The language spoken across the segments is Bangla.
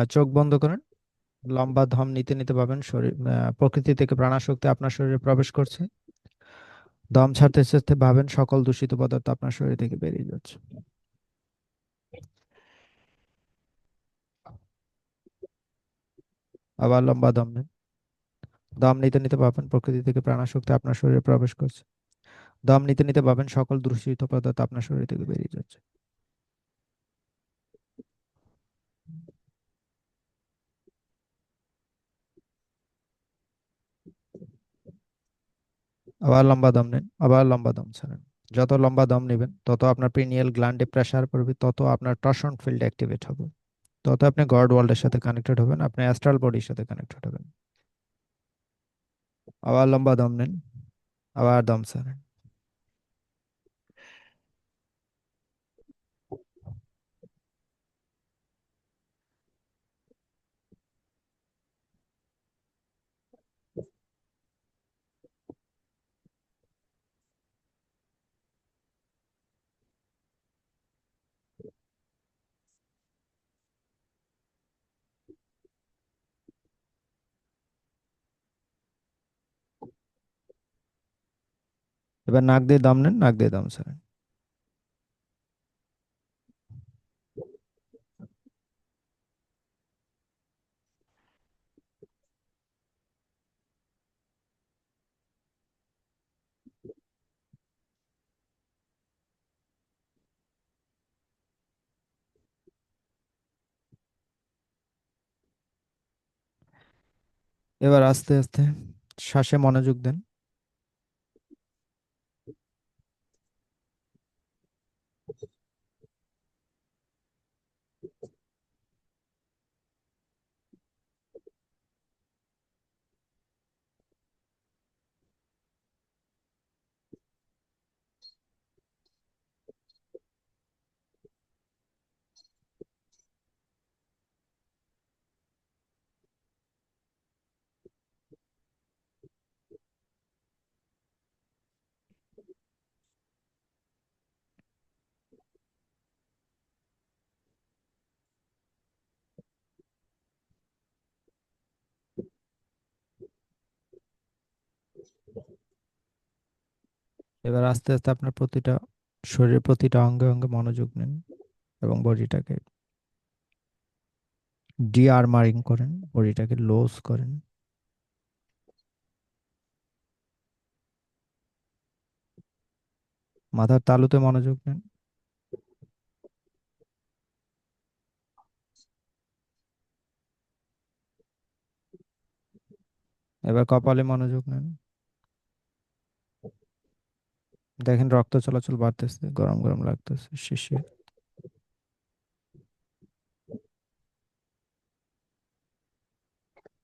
চোখ বন্ধ করেন। লম্বা দম নিতে নিতে ভাবেন শরীর প্রকৃতি থেকে প্রাণশক্তি আপনার শরীরে প্রবেশ করছে। দম ছাড়তে ছাড়তে ভাবেন সকল দূষিত পদার্থ আপনার শরীর থেকে বেরিয়ে যাচ্ছে। আবার লম্বা দম নেন। দম নিতে নিতে ভাবেন প্রকৃতি থেকে প্রাণশক্তি আপনার শরীরে প্রবেশ করছে। দম নিতে নিতে ভাবেন সকল দূষিত পদার্থ আপনার শরীর থেকে বেরিয়ে যাচ্ছে। আবার লম্বা দম নেন, আবার লম্বা দম ছাড়েন। যত লম্বা দম নেবেন তত আপনার পিনিয়াল গ্ল্যান্ডে প্রেসার পড়বে, তত আপনার টরশন ফিল্ড অ্যাক্টিভেট হবে, তত আপনি গড ওয়ার্ল্ডের সাথে কানেক্টেড হবেন, আপনি অ্যাস্ট্রাল বডির সাথে কানেক্টেড হবেন। আবার লম্বা দম নেন, আবার দম ছাড়েন। এবার নাক দিয়ে দম নেন, নাক দিয়ে দম ছাড়েন। এবার আস্তে আস্তে শ্বাসে মনোযোগ দেন। এবার আস্তে আস্তে আপনার প্রতিটা শরীরের প্রতিটা অঙ্গে অঙ্গে মনোযোগ নিন এবং বডিটাকে ডিআরমারিং করেন, বডিটাকে লোজ করেন। মাথার তালুতে মনোযোগ নেন। এবার কপালে মনোযোগ নেন। দেখেন রক্ত চলাচল বাড়তেছে, গরম গরম লাগতেছে, শিশির।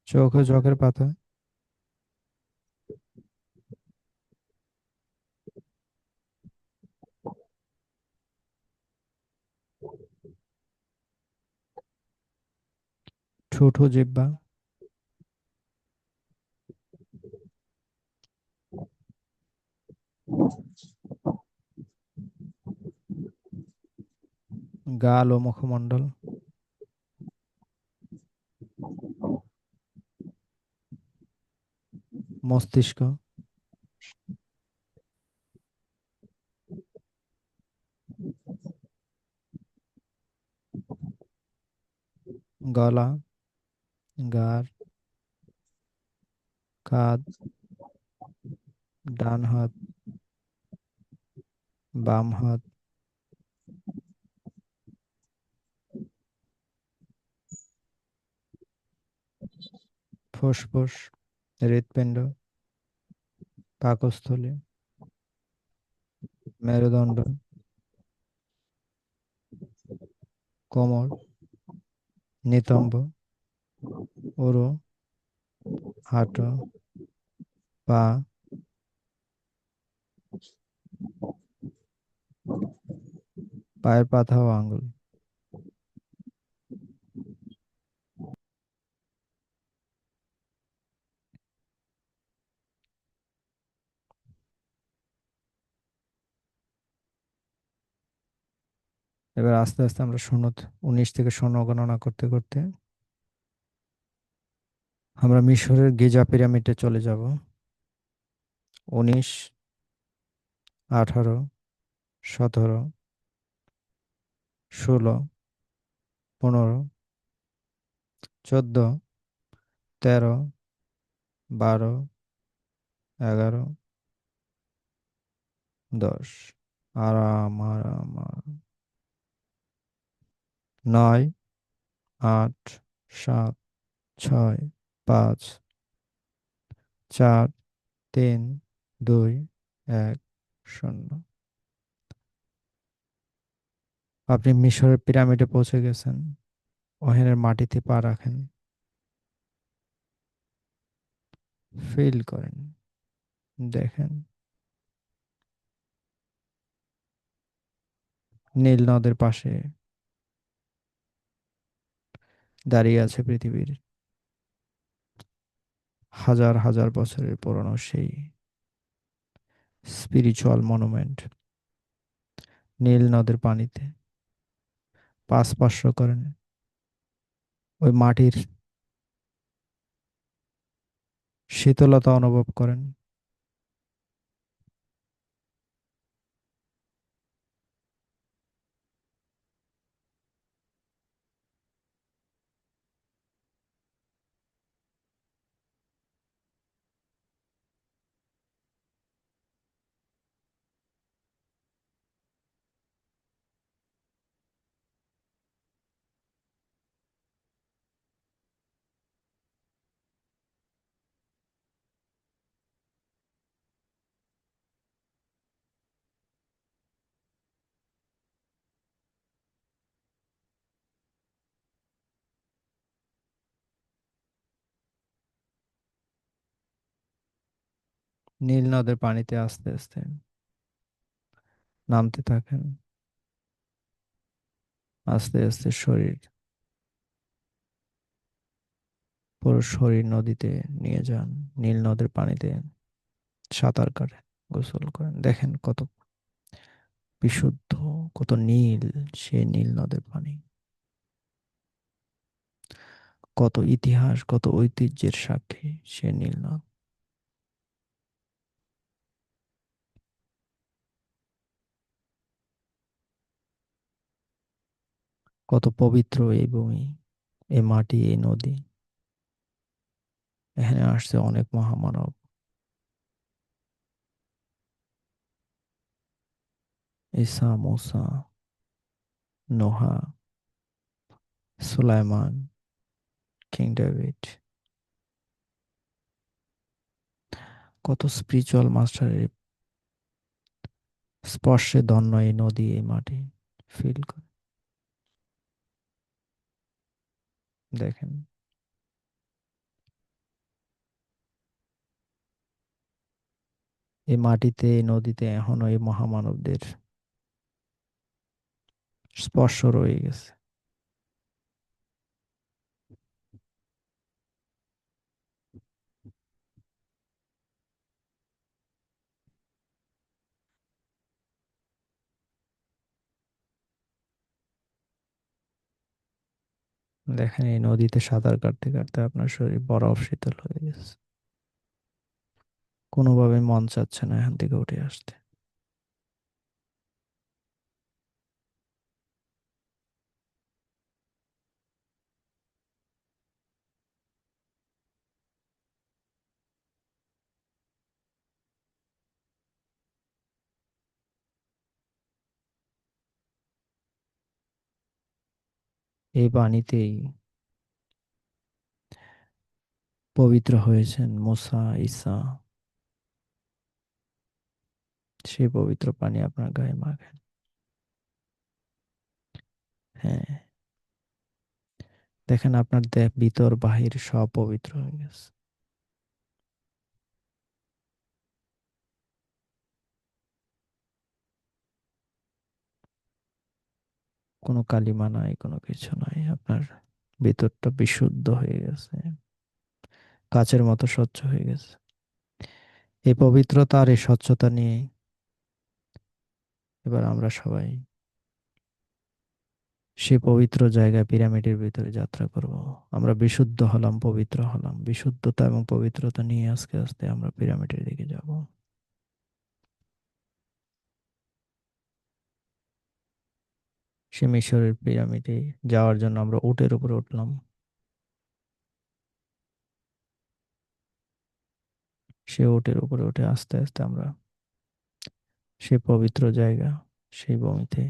চোখে চোখের পাতা। ঠোঁট ও জিহ্বা। গাল ও মুখমণ্ডল। মস্তিষ্ক। গলা। গার। কাঁধ। ডান হাত। বাম হাত। ফুসফুস। হৃৎপিণ্ড। পাকস্থলী। মেরুদণ্ড। কোমর। নিতম্ব। উরু। হাঁটু। পা। পায়ের পাতা ও আঙ্গুল। এবার আস্তে আস্তে আমরা 19 থেকে 16 গণনা করতে করতে আমরা মিশরের গিজা পিরামিডে চলে যাব। 19, 18, 17, 16, 15, 14, 13, 12, 11, 10। আরাম আরাম আরাম। 9, 8, 7, 6, 5, 4, 3, 2, 1, 0। আপনি মিশরের পিরামিডে পৌঁছে গেছেন। ওখানের মাটিতে পা রাখেন। ফিল করেন। দেখেন নীল নদের পাশে দাঁড়িয়ে আছে পৃথিবীর হাজার হাজার বছরের পুরনো সেই স্পিরিচুয়াল মনুমেন্ট। নীল নদের পানিতে পা স্পর্শ করেন। ওই মাটির শীতলতা অনুভব করেন। নীল নদের পানিতে আস্তে আস্তে নামতে থাকেন। আস্তে আস্তে শরীর, পুরো শরীর নদীতে নিয়ে যান। নীল নদের পানিতে সাঁতার কাটেন, গোসল করেন। দেখেন কত বিশুদ্ধ, কত নীল সে নীল নদের পানি। কত ইতিহাস, কত ঐতিহ্যের সাক্ষী সে নীল নদ। কত পবিত্র এই ভূমি, এই মাটি, এই নদী। এখানে আসছে অনেক মহামানব। ঈসা, মুসা, নোহা, সুলাইমান, কিং ডেভিড। কত স্পিরিচুয়াল মাস্টারের স্পর্শে ধন্য এই নদী, এই মাটি। ফিল করে দেখেন। এই মাটিতে, এই নদীতে এখনো এই মহামানবদের স্পর্শ রয়ে গেছে। দেখেন এই নদীতে সাঁতার কাটতে কাটতে আপনার শরীর বরফ শীতল হয়ে গেছে। কোনোভাবে মন চাচ্ছে না এখান থেকে উঠে আসতে। এই পানিতেই পবিত্র হয়েছেন মুসা, ঈসা। সেই পবিত্র পানি আপনার গায়ে মাখেন। হ্যাঁ, দেখেন আপনার দেহ, ভিতর বাহির সব পবিত্র হয়ে গেছে। কোনো কালিমা নাই, কোনো কিছু নাই। আপনার ভিতরটা বিশুদ্ধ হয়ে গেছে, কাচের মতো স্বচ্ছ হয়ে গেছে। এই পবিত্রতা আর এই স্বচ্ছতা নিয়ে এবার আমরা সবাই সে পবিত্র জায়গায় পিরামিডের ভিতরে যাত্রা করব। আমরা বিশুদ্ধ হলাম, পবিত্র হলাম, বিশুদ্ধতা এবং পবিত্রতা নিয়ে আস্তে আস্তে আমরা পিরামিডের দিকে যাব। সে মিশরের পিরামিডে যাওয়ার জন্য আমরা উটের উপরে উঠলাম। সে উটের উপরে উঠে আস্তে আস্তে আমরা সে পবিত্র জায়গা, সেই ভূমিতে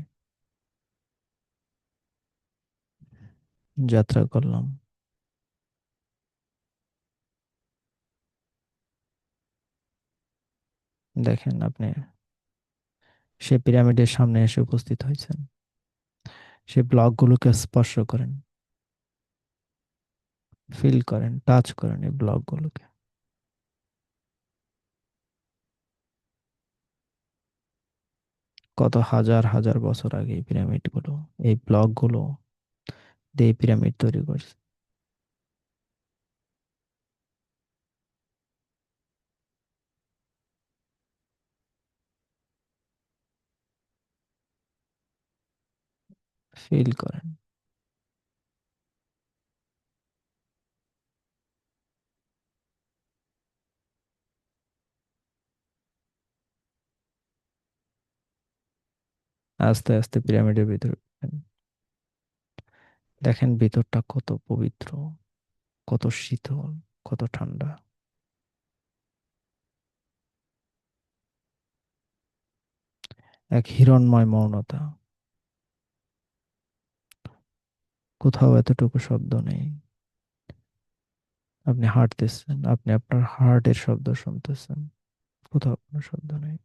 যাত্রা করলাম। দেখেন আপনি সে পিরামিডের সামনে এসে উপস্থিত হয়েছেন। সে ব্লকগুলোকে স্পর্শ করেন, ফিল করেন, টাচ করেন এই ব্লকগুলোকে। কত হাজার হাজার বছর আগে এই পিরামিডগুলো, এই ব্লকগুলো দিয়ে পিরামিড তৈরি করছে। ফিল করেন। আস্তে আস্তে পিরামিডের ভিতরে ঢুকবেন। দেখেন ভিতরটা কত পবিত্র, কত শীতল, কত ঠান্ডা। এক হিরণ্ময় মৌনতা, কোথাও এতটুকু শব্দ নেই। আপনি হাঁটতেছেন, আপনি আপনার হার্টের শব্দ শুনতেছেন, কোথাও কোনো শব্দ নেই।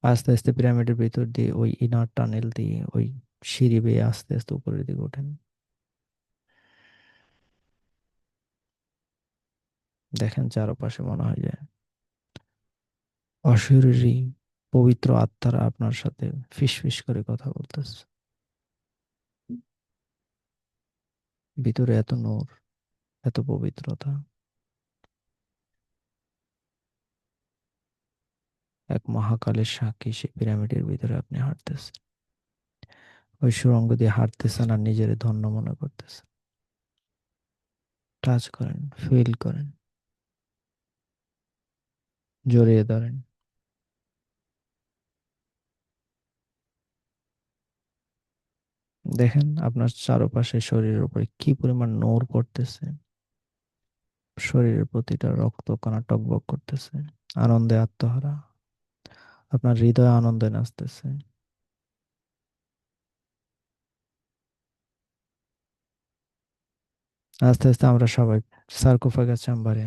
আস্তে আস্তে পিরামিডের ভিতর দিয়ে ওই ইনার টানেল দিয়ে ওই সিঁড়ি বেয়ে আস্তে আস্তে উপরের দিকে ওঠেন। দেখেন চারপাশে মনে হয় যে অশরীরী পবিত্র আত্মারা আপনার সাথে ফিসফিস করে কথা বলতেছে। ভিতরে এত নূর, এত পবিত্রতা। এক মহাকালের সাক্ষী সে পিরামিডের ভিতরে আপনি হাঁটতেছেন। ওই সুড়ঙ্গ দিয়ে হাঁটতেছেন আর নিজের ধন্য মনে করতেছেন। টাচ করেন, ফিল করেন, জড়িয়ে ধরেন। দেখেন আপনার চারপাশে শরীরের উপরে কি পরিমাণ নূর পড়তেছে। শরীরের প্রতিটা রক্ত কণা টগবগ করতেছে, আনন্দে আত্মহারা। আপনার হৃদয় আনন্দে নাচতেছে। আস্তে আস্তে আমরা সবাই সার্কোফাগাস চেম্বারে,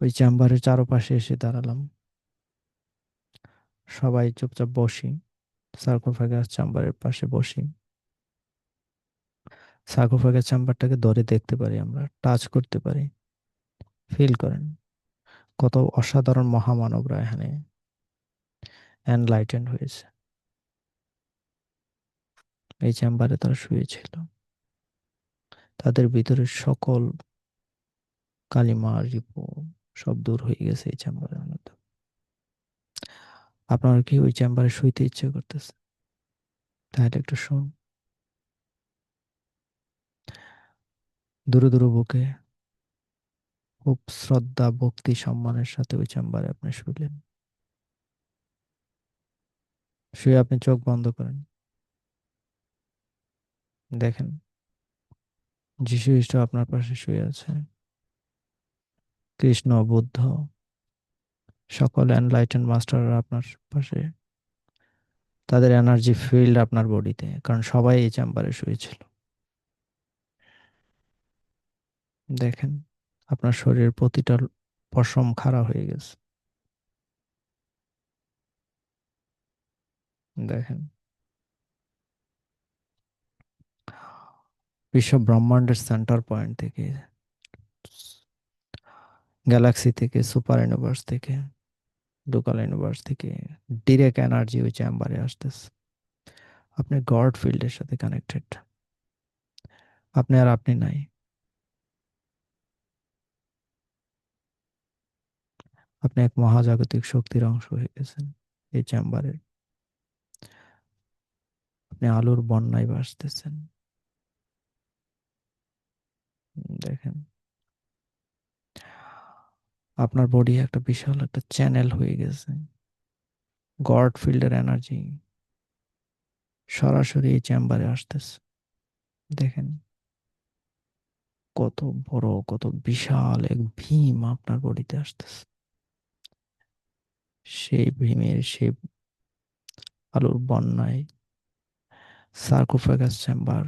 ওই চেম্বারের চারপাশে এসে দাঁড়ালাম। সবাই চুপচাপ বসি, সার্কোফাগাস চেম্বারের পাশে বসি। সার্কোফাগাস চেম্বারটাকে ধরে দেখতে পারি, আমরা টাচ করতে পারি। ফিল করেন কত অসাধারণ মহামানবরা এখানে এনলাইটেন্ড হয়েছে। এই চেম্বারে তারা শুয়েছিল। তাদের ভিতরে সকল কালিমা রিপু সব দূর হয়ে গেছে এই চেম্বারের মধ্যে। আপনার কি ওই চেম্বারে শুইতে ইচ্ছে করতেছে? তাহলে একটু শুন। দূরে দূরে বুকে খুব শ্রদ্ধা ভক্তি সম্মানের সাথে ওই চেম্বারে আপনি শুইলেন। শুয়ে আপনি চোখ বন্ধ করেন। দেখেন যীশু খ্রিস্ট আপনার পাশে শুয়ে আছে। কৃষ্ণ, বুদ্ধ, সকল এনলাইটেন মাস্টাররা আপনার পাশে। তাদের এনার্জি ফিল্ড আপনার বডিতে, কারণ সবাই এই চেম্বারে শুয়েছিল। দেখেন আপনার শরীরের প্রতিটা পশম খাড়া হয়ে গেছে। দেখেন বিশ্ব ব্রহ্মাণ্ডের সেন্টার পয়েন্ট থেকে, গ্যালাক্সি থেকে, সুপার ইউনিভার্স থেকে, লোকাল ইউনিভার্স থেকে ডিরেক্ট এনার্জি ওই চেম্বারে আসতেছে। আপনি গড ফিল্ডের সাথে কানেক্টেড। আপনি আর আপনি নাই। আপনি এক মহাজাগতিক শক্তির অংশ হয়ে গেছেন এই চেম্বারের। আপনি আলোর বন্যায় ভাসতেছেন। দেখেন, আপনার বডি একটা বিশাল একটা চ্যানেল হয়ে গেছে। গড ফিল্ডের এনার্জি সরাসরি এই চেম্বারে আসতেছে। দেখেন কত বড়, কত বিশাল এক ভীম আপনার বডিতে আসতেছে। সেই ভীমের সেই আলোর বন্যায় সার্কোফাগাস চেম্বার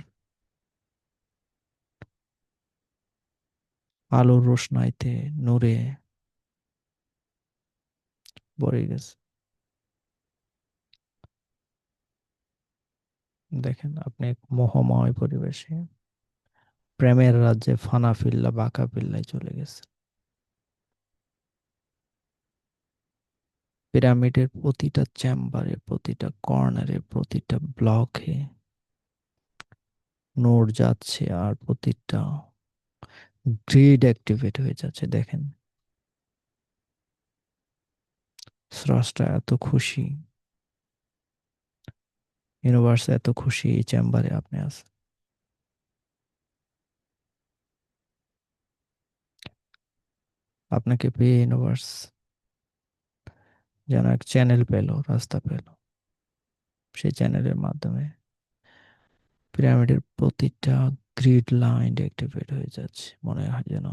আলোর রোশনাইতে, নূরে ভরে গেছে। দেখেন আপনি এক মোহময় পরিবেশে, প্রেমের রাজ্যে ফানা ফিল্লা বাঁকা পিল্লায় চলে গেছে। পিরামিডের প্রতিটা চেম্বারে, প্রতিটা কর্নারে, প্রতিটা ব্লকে নোড যাচ্ছে, আর প্রতিটা গ্রিড অ্যাক্টিভেট হয়ে যাচ্ছে। দেখেন স্রষ্টা এত খুশি, ইউনিভার্স এত খুশি এই চেম্বারে আপনি আছেন। আপনাকে পেয়ে ইউনিভার্স যেন এক চ্যানেল পেল, রাস্তা পেল। সেই চ্যানেলের মাধ্যমে পিরামিডের প্রতিটা গ্রিড লাইন অ্যাক্টিভেট হয়ে যাচ্ছে। মনে হয় যেন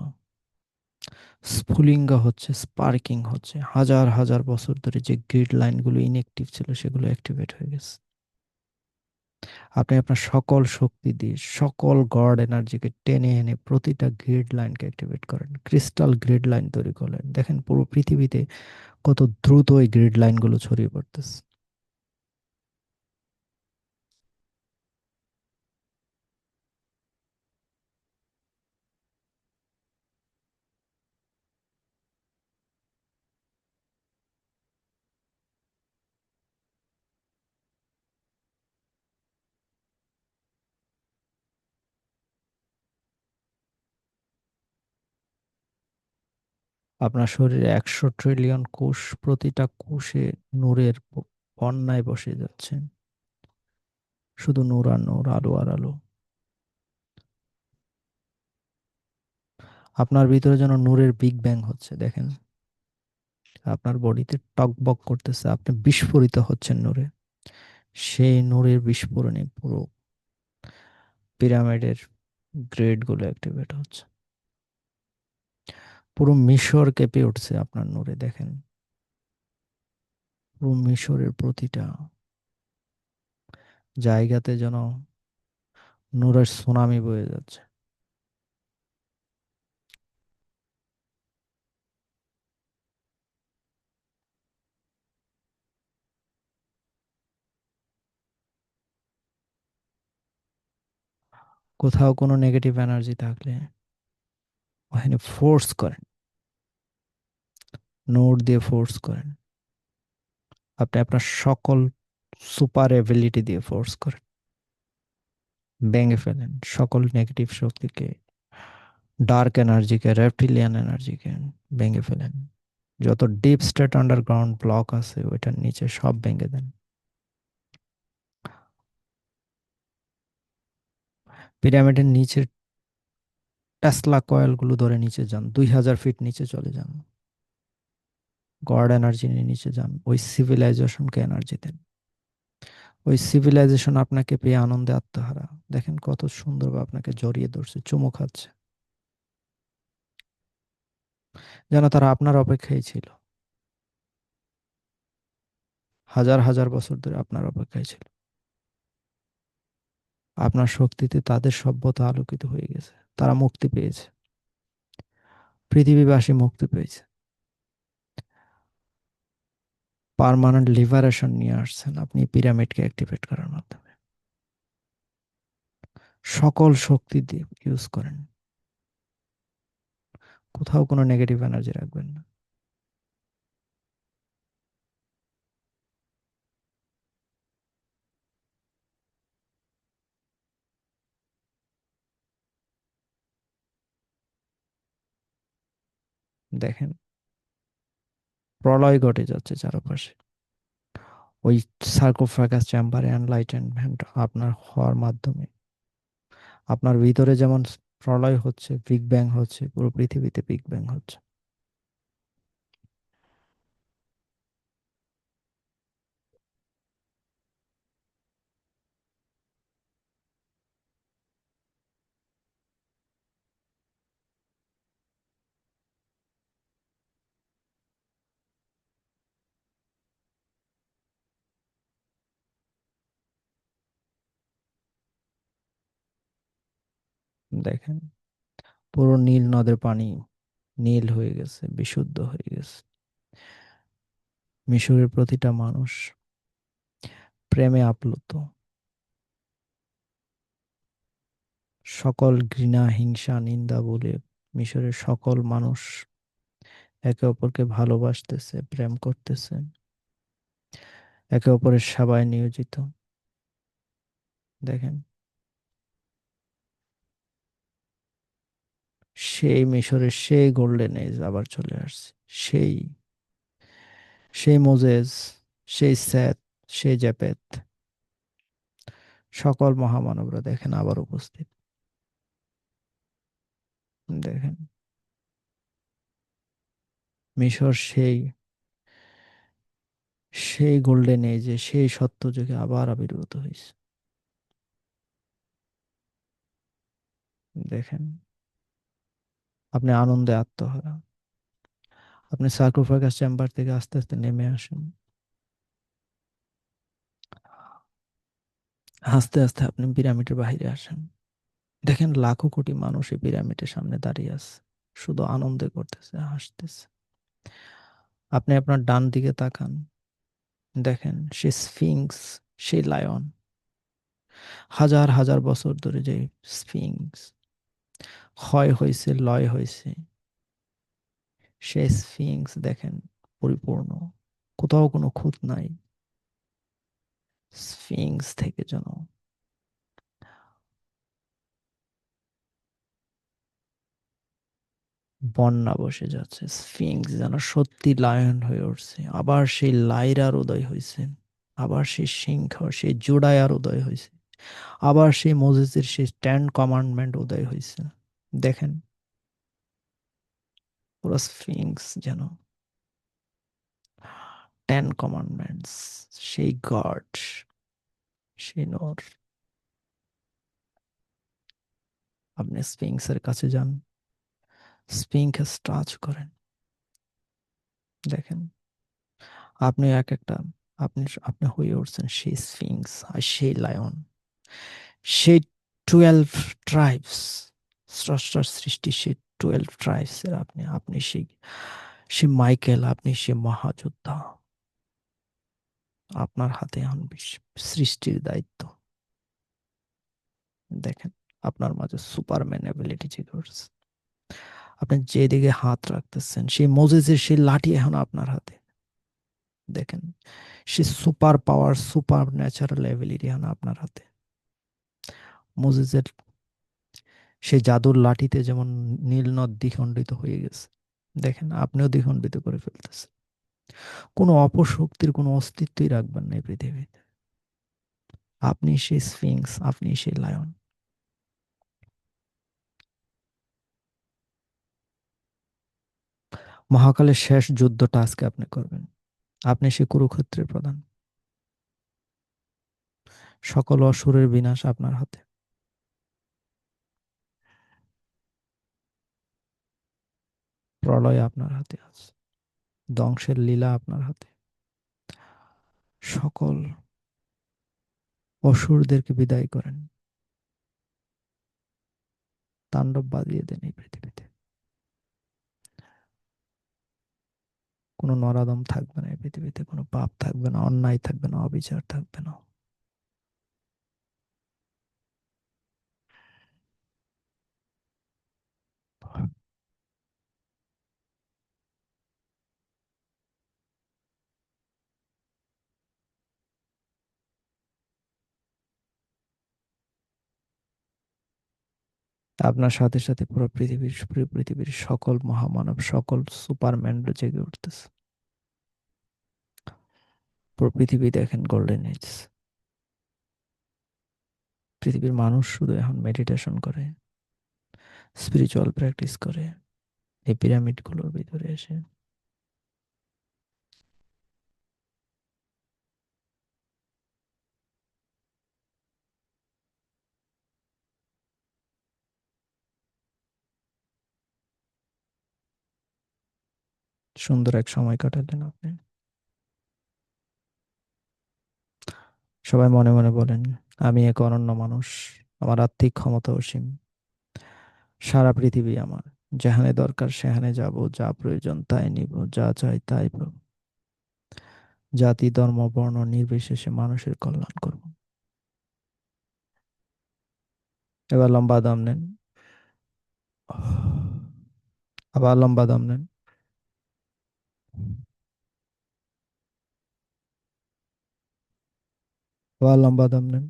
স্ফুলিঙ্গ হচ্ছে, স্পার্কিং হচ্ছে। হাজার হাজার বছর ধরে যে গ্রিড লাইনগুলো ইনএক্টিভ ছিল সেগুলো অ্যাক্টিভেট হয়ে গেছে। আপনি আপনার সকল শক্তি দিয়ে সকল গড এনার্জিকে টেনে এনে প্রতিটা গ্রিড লাইনকে অ্যাক্টিভেট করেন, ক্রিস্টাল গ্রিড লাইন তৈরি করলেন। দেখেন পুরো পৃথিবীতে কত দ্রুত এই গ্রিড লাইনগুলো ছড়িয়ে পড়তেছে। আপনার শরীরে 100 ট্রিলিয়ন কোষ, প্রতিটা কোষে নূরের বন্যায় বসে যাচ্ছে। শুধু নূর আর নূর, আলো আর আলো। আপনার ভিতরে যেন নূরের বিগ ব্যাং হচ্ছে। দেখেন আপনার বডিতে টকবক করতেছে, আপনি বিস্ফোরিত হচ্ছেন নূরে। সেই নূরের বিস্ফোরণে পুরো পিরামিডের গ্রেড গুলো অ্যাক্টিভেট হচ্ছে। পুরো মিশর কেঁপে উঠছে আপনার নূরে। দেখেন পুরো মিশরের প্রতিটা জায়গাতে যেন নূরের সুনামি বয়ে যাচ্ছে। কোথাও কোনো নেগেটিভ এনার্জি থাকলে ওখানে ফোর্স করেন, নোট দিয়ে ফোর্স করেন। আপনি আপনার সকল সুপার এবিলিটি দিয়ে ফোর্স করেন, ভেঙে ফেলেন সকল নেগেটিভ শক্তিকে, ডার্ক এনার্জিকে, রেপ্টিলিয়ান এনার্জিকে ভেঙে ফেলেন। যত ডিপ স্টেট আন্ডারগ্রাউন্ড ব্লক আছে ওইটার নিচে সব ভেঙে দেন। পিরামিডের নিচের টেসলা কয়েলগুলো ধরে নিচে যান, 2000 ফিট নিচে চলে যান। গড এনার্জি নিয়ে নিচে যান, ওই সিভিলাইজেশনকে এনার্জি দেন। ওই সিভিলাইজেশন আপনাকে পেয়ে আনন্দে আত্মহারা। দেখেন কত সুন্দরভাবে আপনাকে জড়িয়ে ধরছে, চুমু খাচ্ছে, যেন তারা আপনার অপেক্ষায় ছিল। হাজার হাজার বছর ধরে আপনার অপেক্ষায় ছিল। আপনার শক্তিতে তাদের সভ্যতা আলোকিত হয়ে গেছে, তারা মুক্তি পেয়েছে, পৃথিবীবাসী মুক্তি পেয়েছে। পার্মানেন্ট লিবারেশন নিয়ে আসছেন আপনি পিরামিডকে অ্যাক্টিভেট করার মাধ্যমে। সকল শক্তি দিয়ে ইউজ করেন, কোথাও কোনো নেগেটিভ এনার্জি রাখবেন না। দেখেন প্রলয় ঘটে যাচ্ছে চারপাশে। ওই সার্কোফাগাস চেম্বারে এনলাইটেনমেন্ট আপনার হওয়ার মাধ্যমে আপনার ভিতরে যেমন প্রলয় হচ্ছে, বিগ ব্যাং হচ্ছে, পুরো পৃথিবীতে বিগ ব্যাং হচ্ছে। দেখেন, পুরো নীল নদের পানি নীল হয়ে গেছে, বিশুদ্ধ হয়ে গেছে। মিশরের প্রতিটা মানুষ প্রেমে আপ্লুত। সকল ঘৃণা, হিংসা, নিন্দা বলে মিশরের সকল মানুষ একে অপরকে ভালোবাসতেছে, প্রেম করতেছে, একে অপরের সেবায় নিয়োজিত। দেখেন, সেই মিশরের সেই গোল্ডেন এজ আবার চলে আসছে। সেই সেই মোজেস, সেই সেত, সেই জেপেত, সকল মহামানবরা দেখেন আবার উপস্থিত। দেখেন, মিশর সেই সেই গোল্ডেন এজে, সেই সত্য যুগে আবার আবির্ভূত হয়েছে। দেখেন, আপনি আনন্দে আত্মহারা। আপনি সার্কোফাগাস চেম্বার থেকে আস্তে আস্তে নেমে আসেন। আস্তে আস্তে আপনি পিরামিডের বাইরে আসেন। দেখেন, লাখো কোটি মানুষ এই পিরামিডের সামনে দাঁড়িয়ে আছে, শুধু আনন্দে করতেছে, হাসতেছে। আপনি আপনার ডান দিকে তাকান, দেখেন সে স্ফিংস, সেই লায়ন, হাজার হাজার বছর ধরে যে স্ফিংস ক্ষয় হয়েছে, লয় হয়েছে, সেই স্ফিংস দেখেন পরিপূর্ণ, কোথাও কোনো খুঁত নাই। স্ফিংস থেকে যেন বন্যা বসে যাচ্ছে। স্ফিংস যেন সত্যি লায়ন হয়ে উঠছে। আবার সেই লাইরার উদয় হয়েছে, আবার সেই সিংহ, সেই জুডায়ার উদয় হয়েছে, আবার সেই মোজেসের সেই 10 কমান্ডমেন্ট উদয় হয়েছে। দেখেন, পুরো স্ফিংস যেন 10 কমান্ডমেন্টস, সেই গড, সেই নূর। আপনি স্ফিংসের কাছে যান, স্ফিংস টাচ করেন। দেখেন, আপনি এক একটা, আপনি আপনি হয়ে উঠছেন সেই স্ফিংস আর সেই লায়ন, সেই 12 ট্রাইবস, স্রষ্টার সৃষ্টি সেই 12 ট্রাইবস এর আপনি, আপনি সেই সেই মাইকেল, আপনি সেই মহাযোদ্ধা। আপনার হাতে এখন সৃষ্টির দায়িত্ব। দেখেন, আপনার মাঝে সুপারম্যান অ্যাবিলিটি জেগে উঠছে। আপনি যেদিকে হাত রাখতেছেন, সেই মোজেসের সেই লাঠি এখন আপনার হাতে। দেখেন, সে super power, supernatural ability এখন আপনার হাতে। মোজেসের সেই জাদুর লাঠিতে যেমন নীল নদ দ্বিখণ্ডিত হয়ে গেছে, দেখেন আপনিও দ্বিখণ্ডিত করে ফেলতেছেন। কোনো অপশক্তির কোনো অস্তিত্বই রাখবেন না এই পৃথিবীতে। আপনি সেই স্ফিংস, আপনি সেই লায়ন। মহাকালের শেষ যুদ্ধটা আজকে আপনি করবেন। আপনি সেই কুরুক্ষেত্রের প্রধান। সকল অসুরের বিনাশ আপনার হাতে। প্রলয় আপনার হাতে আছে, ধ্বংসের লীলা আপনার হাতে। সকল অসুরদেরকে বিদায় করেন, তাণ্ডব বাজিয়ে দেন এই পৃথিবীতে। কোনো নরাধম থাকবে না এই পৃথিবীতে, কোনো পাপ থাকবে না, অন্যায় থাকবে না, অবিচার থাকবে না। আপনার সাথে সাথে পুরো পৃথিবীর সকল মহামানব, সকল সুপারম্যান জেগে উঠতেছে। পুরো পৃথিবী দেখেন গোল্ডেন এজ। পৃথিবীর মানুষ শুধু এখন মেডিটেশন করে, স্পিরিচুয়াল প্র্যাকটিস করে এই পিরামিড গুলোর ভিতরে এসে। সুন্দর এক সময় কাটালেন আপনি। সবাই মনে মনে বলেন, আমি এক অনন্য মানুষ, আমার আত্মিক ক্ষমতা অসীম, সারা পৃথিবী আমার, যেখানে দরকার সেখানে যাব, যা প্রয়োজন তাই নিব, যা চাই তাই পাবো, জাতি ধর্ম বর্ণ নির্বিশেষে মানুষের কল্যাণ করব। এবার লম্বা দম নেন, আবার লম্বা দম নেন, আবার লম্বা দম নেন।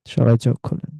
সবাই চোখ খোলেন।